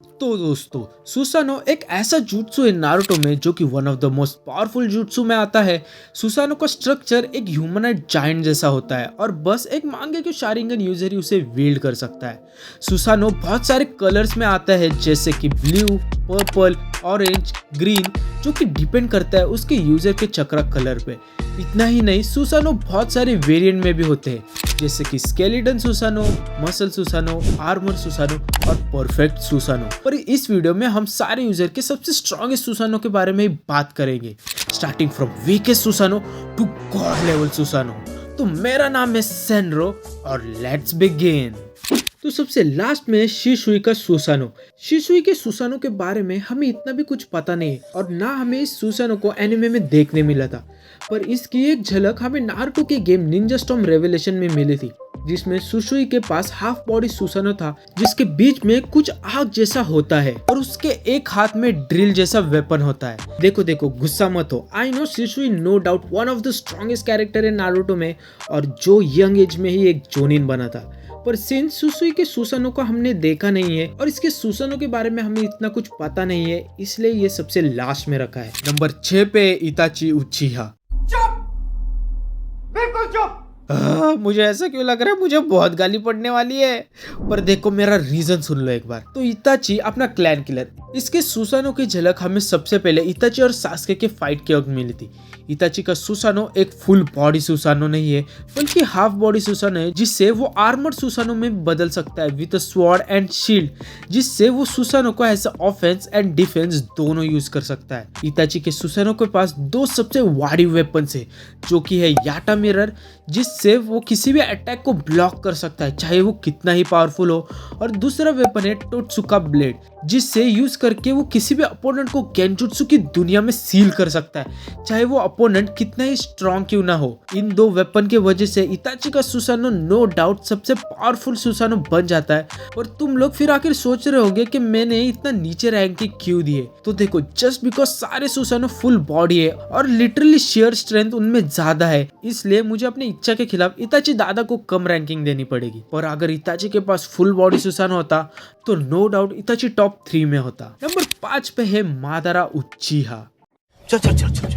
तो दोस्तों, सुसानो एक ऐसा जुत्सु है नारुतो में जो कि one of the most powerful jutsu में आता है। सुसानो का स्ट्रक्चर एक ह्यूमनॉइड जायंट जैसा होता है और बस एक मांगे के शारिंगन यूजर ही उसे wield कर सकता है। सुसानो बहुत सारे कलर्स में आता है जैसे कि ब्लू, पर्पल, ऑरेंज, ग्रीन, जो कि डिपेंड करता है उसके यूजर के चक्रा कलर पे। इतना ही नहीं, सुसानो बहुत सारे वेरिएंट में भी होते हैं जैसे कि स्केलेटन सुसानो, मसल सुसानो, आर्मर सुसानो और परफेक्ट सुसानो। पर इस वीडियो में हम सारे यूजर के सबसे स्ट्रॉन्गेस्ट सुसानो के बारे में बात करेंगे, starting from weakest Susanoo to god level Susanoo. तो मेरा नाम है सेनरो और लेट्स बिगिन। तो सबसे लास्ट में शिशुई का सुसानो। शिशुई के सुसानो के बारे में हमें इतना भी कुछ पता नहीं और ना हमें इस सुसानो को एनिमे में देखने मिला था, पर इसकी एक झलक हमें नारुतो के गेम निंजा स्टॉर्म रेवलेशन में मिली थी, जिसमें सुशुई के पास हाफ बॉडी सुसानो था जिसके बीच में कुछ आग जैसा होता है और उसके एक हाथ में ड्रिल जैसा वेपन होता है। देखो देखो, गुस्सा मत हो, I know Shisui no doubt one of the strongest character है नारुतो में और जो यंग एज में ही एक जोनिन बना था। पर सिंस सुसुई के सुसानो को हमने देखा नहीं है और इसके सुसानो के बारे में हमें इतना कुछ पता नहीं है, इसलिए ये सबसे लास्ट में रखा है। नंबर 6 पे इताची उचिहा। चुप, बिल्कुल चुप। मुझे ऐसा क्यों लग रहा है मुझे बहुत गाली पड़ने वाली है, पर देखो मेरा रीजन सुन लो एक बार। तो इताची अपना क्लैन किलर, इसके सुसानो की झलक हमें सबसे पहले इताची और सास्के के फाइट के वक्त मिली थी। इताची का सुसानो एक फुल बॉडी सुसानो नहीं है बल्कि हाफ बॉडी सुसानो है, जिससे वो आर्मर सुसानो में बदल सकता है विद स्वॉर्ड एंड शील्ड, जिससे वो सुसानो को एज ऑफेंस एंड डिफेंस दोनों यूज कर सकता है। इताची के सुसानो के पास दो सबसे वाडी वेपन्स है, जो कि है याटा मिरर, जिससे वो किसी भी अटैक को ब्लॉक कर सकता है चाहे वो कितना ही पावरफुल हो, और दूसरा वेपन है टोत्सुका ब्लेड, जिससे यूज करके वो किसी भी अपोनेंट को गेंजुत्सु की दुनिया में सील कर सकता है चाहे वो अपोनेंट कितना ही स्ट्रॉन्ग क्यों ना हो। इन दो वेपन के वजह से इताची का सुसानो नो डाउट सबसे पावरफुल सुसानो बन जाता है। और तुम लोग फिर आखिर सोच रहे होंगे कि मैंने इतना नीचे रैंकिंग क्यों दी है, तो देखो, जस्ट बिकॉज सारे सुसानो फुल बॉडी है और लिटरली शेयर स्ट्रेंथ उनमें ज्यादा है, इसलिए मुझे अपनी इच्छा के खिलाफ इताची दादा को कम रैंकिंग देनी पड़ेगी। और अगर इताची के पास फुल बॉडी सुसानो होता तो नो डाउट इताची टॉप 3 में होता। नंबर 5 पे है मादारा उचिहा। चल चल चल चल,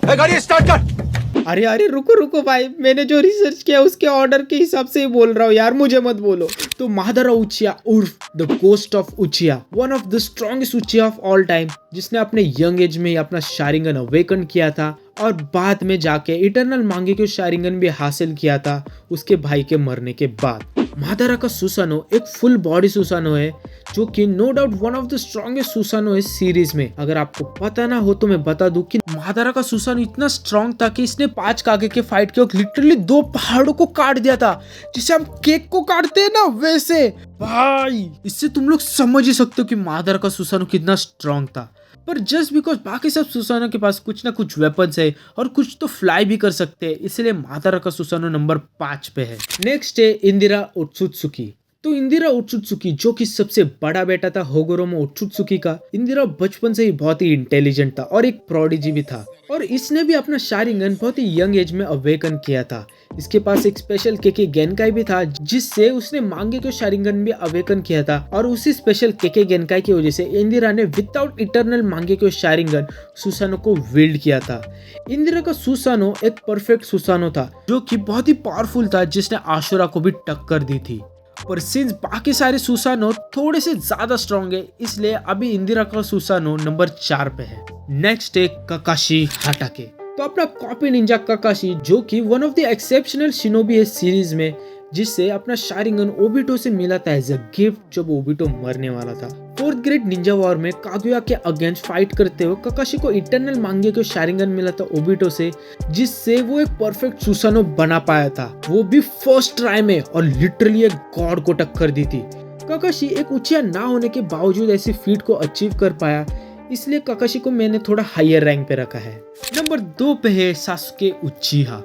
गाड़ी स्टार्ट कर। अरे अरे रुको रुको भाई, मैंने जो रिसर्च किया उसके ऑर्डर के हिसाब से ही बोल रहा हूँ यार, मुझे मत बोलो। तो मादारा उचिहा उर्फ the ghost of उचिहा, one of the strongest उचिहा of all time, जिसने अपने यंग एज में ही अपना शारिंगन अवेकन किया था और बाद में जाके इटर्नल मांगेक्यो शारिंगन भी हासिल किया था उसके भाई के मरने के बाद। मादारा का सुसानो एक फुल बॉडी सुसानो है, जो कि no doubt one of the strongest Susanoo है सीरीज में। अगर आपको पता ना हो तो मैं बता दूं कि मादारा का सुसानो इतना स्ट्रॉन्ग था कि इसने 5 कागे के फाइट के वक्त लिटरली 2 पहाड़ों को काट दिया था, जिसे हम केक को काटते हैं ना वैसे। भाई, इससे तुम लोग समझ ही सकते हो कि मादारा का सुसानो कितना स्ट्रॉन्ग था। पर जस्ट बिकॉज बाकी सब सुसानो के पास कुछ ना कुछ वेपन्स है और कुछ तो फ्लाई भी कर सकते हैं, इसलिए मादारा का सुसानो नंबर 5 पे है। नेक्स्ट है इंदिरा ओत्सुत्सुकी। तो इंदिरा ओत्सुत्सुकी, जो कि सबसे बड़ा बेटा था होगोरोमो ओत्सुत्सुकी का, इंदिरा बचपन से ही बहुत ही इंटेलिजेंट था और एक प्रोडिजी भी था, और इसने भी अपना शारिंगन बहुत ही यंग एज में अवेकन किया था। इसके पास एक स्पेशल केके गेनकाई भी था, जिससे उसने मांगेक्यो शारिंगन भी अवेकन किया था, और उसी स्पेशल केके गेनकाई की वजह से इंदिरा ने विदाउट इटर्नल मांगेक्यो शारिंगन सुसानो को विल्ड किया था। इंदिरा का सुसानो एक परफेक्ट सुसानो था, जो कि बहुत ही पावरफुल था, जिसने आशुरा को भी टक्कर दी थी। पर सिंस बाकी सारे सुसानो थोड़े से ज्यादा स्ट्रॉन्ग है, इसलिए अभी इंदिरा का सुसानो नंबर 4 पे है। नेक्स्ट है काकाशी हाटाके। तो अपना कॉपी निंजा काकाशी, जो कि one of the exceptional shinobi है सीरीज में, जिससे अपना शारिंगन ओबिटो से मिला था एज अ गिफ्ट जब ओबिटो मरने वाला था। 4th ग्रेड निंजा वॉर में कागुया के अगेंस्ट फाइट करते हुए काकाशी को इटर्नल मांगेक्यो शारिंगन मिला था ओबिटो से, जिससे वो एक परफेक्ट सुसानो बना पाया था, वो भी फर्स्ट ट्राई में, और लिटरली एक गॉड को टक्कर दी थी। काकाशी एक उचिया ना होने के बावजूद ऐसी फीट को अचीव कर पाया, इसलिए काकाशी को मैंने थोड़ा हायर रैंक पे रखा है। नंबर 2 पे है सासुके उचिहा।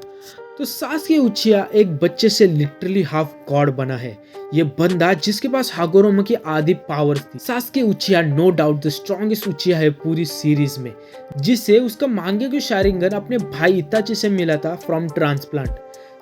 तो सासुके उचिहा एक बच्चे से लिटरली हाफ गॉड बना है। ये बंदा जिसके पास हागोरोमा की आधी पावर्स थी। Sasuke Uchiha no doubt the strongest Uchiha है पूरी सीरीज में, जिससे उसका मांगेक्यो शारिंगन अपने भाई इताची से मिला था फ्रॉम ट्रांसप्लांट।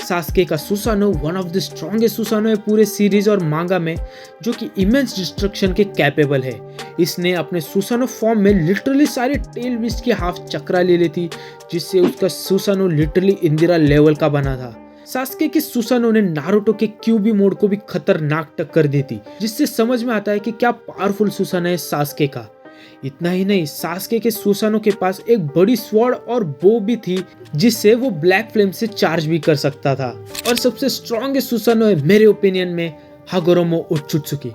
सास्के का सुसानो one of the strongest Susanoo है पूरे सीरीज और मांगा में, जो कि इमेंस डिस्ट्रक्शन के कैपेबल है। इसने अपने सुसानो फॉर्म में लिटरली सारे टेल बिस्ट की हाफ चक्रा ले ली थी, जिससे उसका सुसानो लिटरली इंदिरा लेवल का बना था। सास्के के सुसानो ने नारुतो के क्यूबी मोड को भी खतरनाक टक्कर दी थी, जिससे समझ में आता है कि क्या पावरफुल सुसानो है सास्के का। इतना ही नहीं, सास्के के सुसानो के पास एक बड़ी स्वॉर्ड और बो भी थी, जिससे वो ब्लैक फ्लेम से चार्ज भी कर सकता था। और सबसे स्ट्रॉन्गेस्ट सुसानो है मेरे ओपिनियन में हागोरोमो ओत्सुत्सुकी।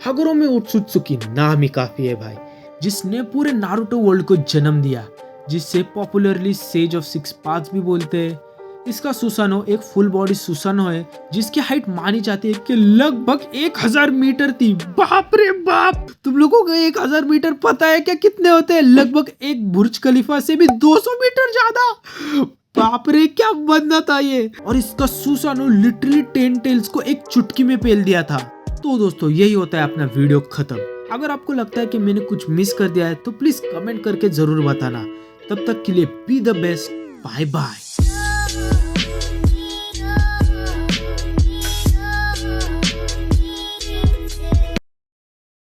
हागोरोमो ओत्सुत्सुकी नाम ही काफी है भाई, जिसने पूरे नारुतो वर्ल्ड को जन्म दिया, जिससे popularly sage of six paths भी बोलते हैं। इसका सुसानो एक फुल बॉडी सुसानो है, जिसकी हाइट मानी जाती है कि लगभग 1000 मीटर थी। बाप रे बाप, तुम लोगों को 1000 मीटर पता है क्या कितने होते हैं? लगभग एक बुर्ज खलीफा से भी 200 मीटर ज्यादा। बाप रे, क्या बंदा था ये। और इसका सुसानो लिटरली 10 टेल्स को एक चुटकी में पेल दिया था। तो दोस्तों, यही होता है अपना वीडियो खत्म। अगर आपको लगता है कि मैंने कुछ मिस कर दिया है तो प्लीज कमेंट करके जरूर बताना। तब तक के लिए be the best, bye bye.